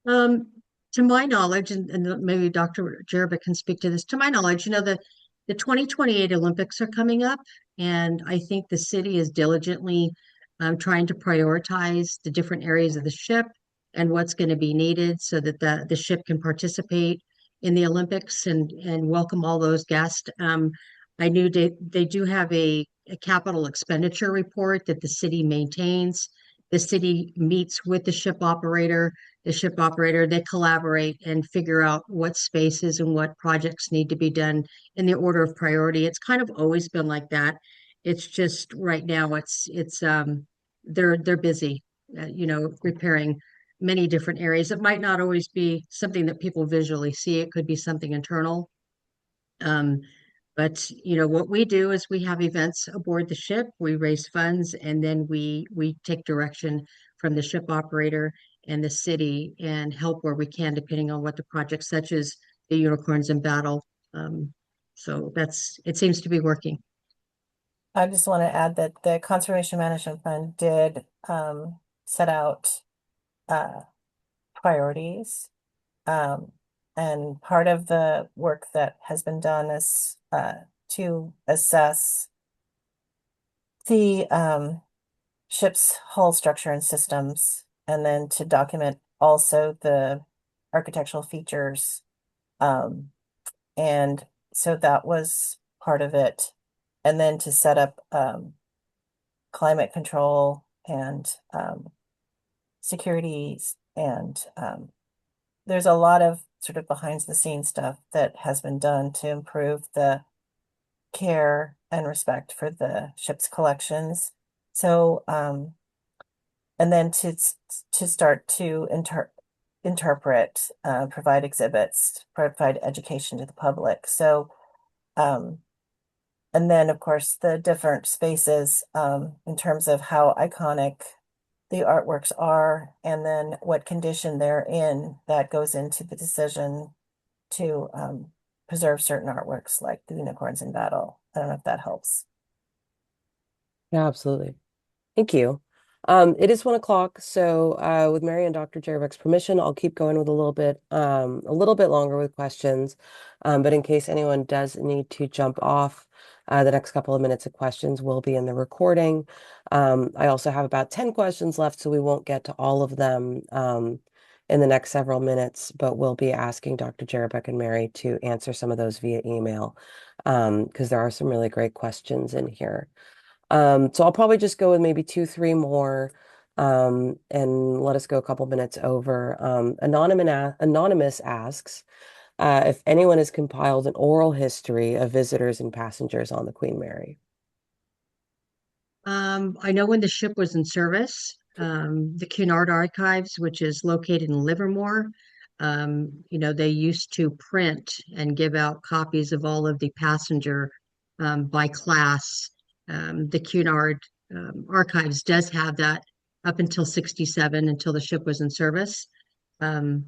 Um, to my knowledge, and maybe Dr. Jerba can speak to this, to my knowledge, the 2028 Olympics are coming up, and I think the city is diligently trying to prioritize the different areas of the ship and what's going to be needed so that the ship can participate in the Olympics and welcome all those guests. I knew they do have a capital expenditure report that the city maintains. The city meets with the ship operator, they collaborate and figure out what spaces and what projects need to be done in the order of priority. It's kind of always been like that. It's just right now it's they're busy, repairing many different areas. It might not always be something that people visually see. It could be something internal. Um, But what we do is we have events aboard the ship, we raise funds, and then we take direction from the ship operator and the city and help where we can, depending on what the project, such as the unicorns in battle. Um, so it seems to be working. I just want to add that the Conservation Management Fund did set out uh, priorities. Um, and part of the work that has been done is to assess the ship's hull structure and systems, and then to document also the architectural features. Um, and so that was part of it. And then to set up climate control and securities and there's a lot of sort of behind the scenes stuff that has been done to improve the care and respect for the ship's collections. So, and then to start to interpret, provide exhibits, provide education to the public. So, um, and then of course the different spaces, in terms of how iconic the artworks are, and then what condition they're in, that goes into the decision to preserve certain artworks like the unicorns in battle. I don't know if that helps. Yeah, absolutely. Thank you. It is 1 o'clock, so with Mary and Dr. Jerbeck's permission, I'll keep going with a little bit longer with questions. But in case anyone does need to jump off, the next couple of minutes of questions will be in the recording. I also have about 10 questions left, so we won't get to all of them in the next several minutes, but we'll be asking Dr. Jerbeck and Mary to answer some of those via email, because there are some really great questions in here. So I'll probably just go with maybe two, three more, and let us go a couple minutes over. Anonymous asks if anyone has compiled an oral history of visitors and passengers on the Queen Mary. I know when the ship was in service, the Cunard Archives, which is located in Livermore, they used to print and give out copies of all of the passenger by class. The Cunard Archives does have that up until 67, until the ship was in service. Um,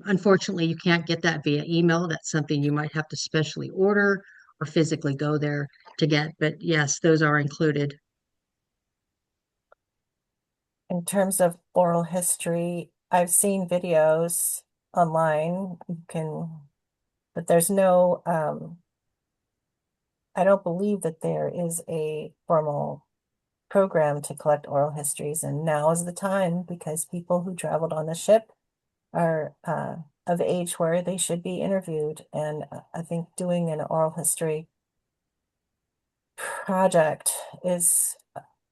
Unfortunately, you can't get that via email. That's something you might have to specially order or physically go there to get. But yes, those are included. In terms of oral history, I've seen videos online. You can, but there's no, I don't believe that there is a formal program to collect oral histories, and now is the time because people who traveled on the ship are of age where they should be interviewed. And I think doing an oral history project is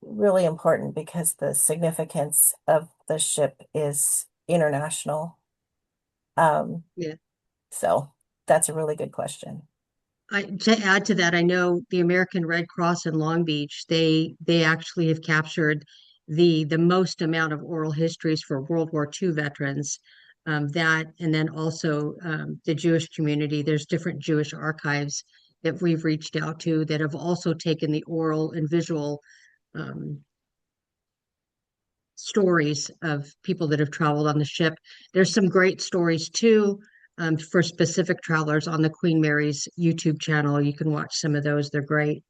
really important because the significance of the ship is international. Um, Yeah. so that's a really good question. To add to that, I know the American Red Cross in Long Beach, they actually have captured the most amount of oral histories for World War II veterans. That and then also the Jewish community. There's different Jewish archives that we've reached out to that have also taken the oral and visual um, stories of people that have traveled on the ship. There's some great stories too, for specific travelers on the Queen Mary's YouTube channel. You can watch some of those. They're great.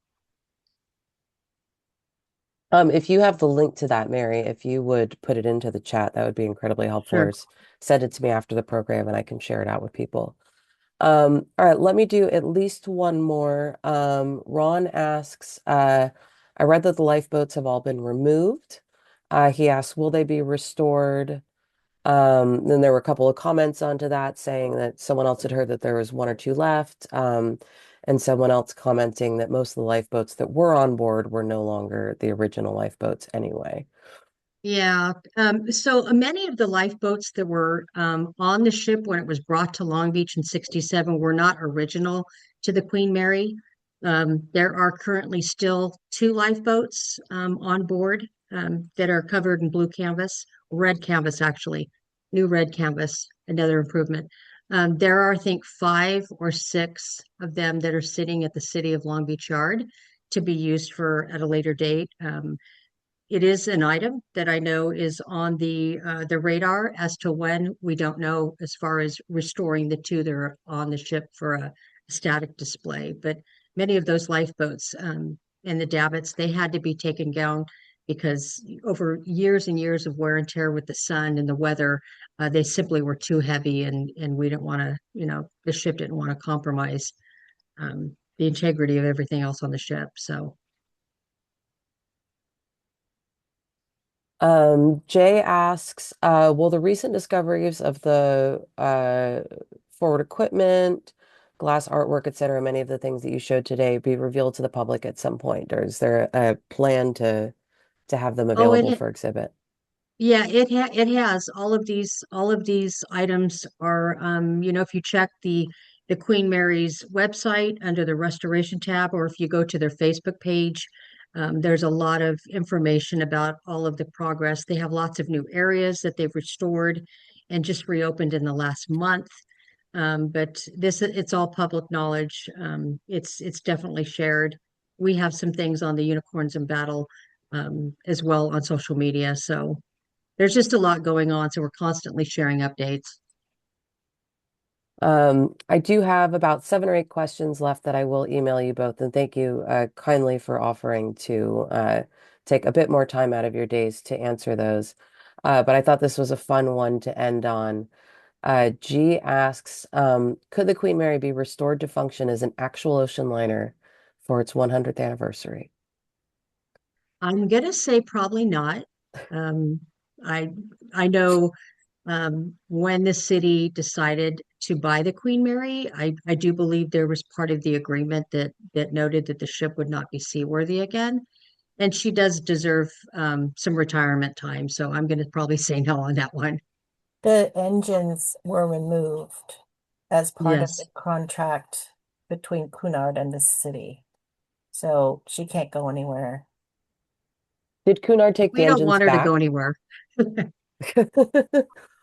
If you have the link to that, Mary, if you would put it into the chat, that would be incredibly helpful. Or Sure. send it to me after the program and I can share it out with people. All right, let me do at least one more. Ron asks, I read that the lifeboats have all been removed. He asks, will they be restored? Then there were a couple of comments onto that saying that someone else had heard that there was one or two left. And someone else commenting that most of the lifeboats that were on board were no longer the original lifeboats anyway. Yeah. So many of the lifeboats that were on the ship when it was brought to Long Beach in 67 were not original to the Queen Mary. There are currently still two lifeboats on board that are covered in blue canvas, red canvas, actually, new red canvas, another improvement. There are, I think, 5 or 6 of them that are sitting at the City of Long Beach Yard to be used for at a later date. It is an item that I know is on the radar. As to when, we don't know, as far as restoring the two that are on the ship for a static display. But many of those lifeboats and the davits, they had to be taken down because over years and years of wear and tear with the sun and the weather, they simply were too heavy, and we didn't want to, the ship didn't want to compromise the integrity of everything else on the ship. So. Jay asks, will the recent discoveries of the forward equipment, glass artwork, etc., many of the things that you showed today be revealed to the public at some point, or is there a plan to have them Oh, available for exhibit? yeah, it has all of these items are if you check the Queen Mary's website under the restoration tab, or if you go to their Facebook page, there's a lot of information about all of the progress. They have lots of new areas that they've restored and just reopened in the last month. But it's all public knowledge. It's definitely shared. We have some things on the Unicorns in Battle as well on social media. So there's just a lot going on, so we're constantly sharing updates. I do have about 7 or 8 questions left that I will email you both, and thank you kindly for offering to take a bit more time out of your days to answer those. But I thought this was a fun one to end on. G asks, could the Queen Mary be restored to function as an actual ocean liner for its 100th anniversary? I'm gonna say probably not. Um, I I know when the city decided to buy the Queen Mary, I do believe there was part of the agreement that noted that the ship would not be seaworthy again. And she does deserve some retirement time, so I'm gonna probably say no on that one. The engines were removed as part of the Yes. contract between Cunard and the city. So she can't go anywhere. Did Cunard take the We don't engines want her to go back? anywhere.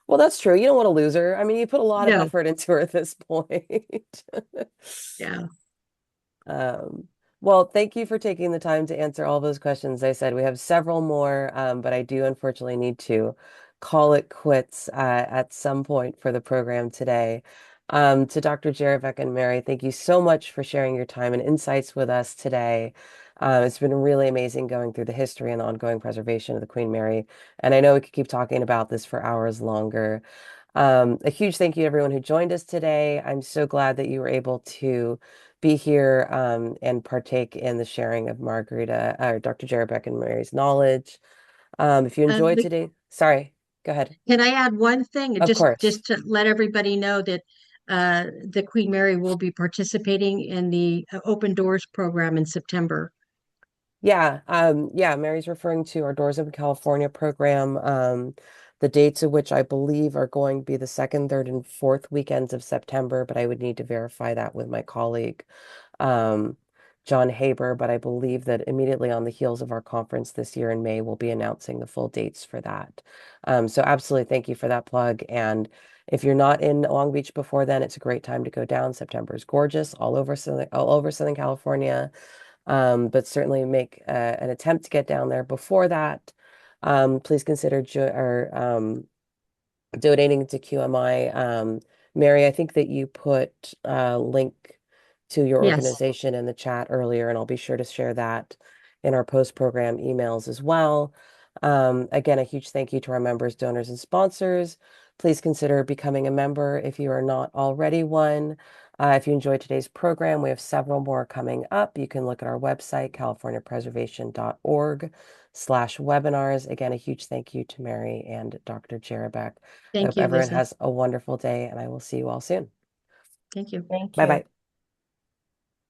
Well, that's true. You don't want to lose her. I mean, you put a lot of No. effort into her at this point. Yeah. Um, well, thank you for taking the time to answer all those questions. I said we have several more, but I do unfortunately need to call it quits at some point for the program today. To Dr. Jarevec and Mary, thank you so much for sharing your time and insights with us today. It's been really amazing going through the history and the ongoing preservation of the Queen Mary. And I know we could keep talking about this for hours longer. A huge thank you to everyone who joined us today. I'm so glad that you were able to be here and partake in the sharing of Margarita or Dr. Jarabek and Mary's knowledge. If you enjoyed But today, sorry, go ahead. can I add one thing, Of course. just to let everybody know that the Queen Mary will be participating in the Open Doors program in September. Yeah, Mary's referring to our Doors Open California program, the dates of which I believe are going to be the second, third, and fourth weekends of September, but I would need to verify that with my colleague, um, John Haber, but I believe that immediately on the heels of our conference this year in May, we'll be announcing the full dates for that. So absolutely thank you for that plug. And if you're not in Long Beach before then, it's a great time to go down. September is gorgeous all over Southern California. But certainly make an attempt to get down there before that. Please consider donating to QMI. Mary, I think that you put a link to your Yes, organization in the chat earlier, and I'll be sure to share that in our post-program emails as well. Again, a huge thank you to our members, donors, and sponsors. Please consider becoming a member if you are not already one. If you enjoyed today's program, we have several more coming up. You can look at our website, californiapreservation.org/webinars. Again, a huge thank you to Mary and Dr. Jarabek. I thank hope you, everyone Lisa. has a wonderful day, and I will see you all soon. Thank you. Thank Bye you. bye.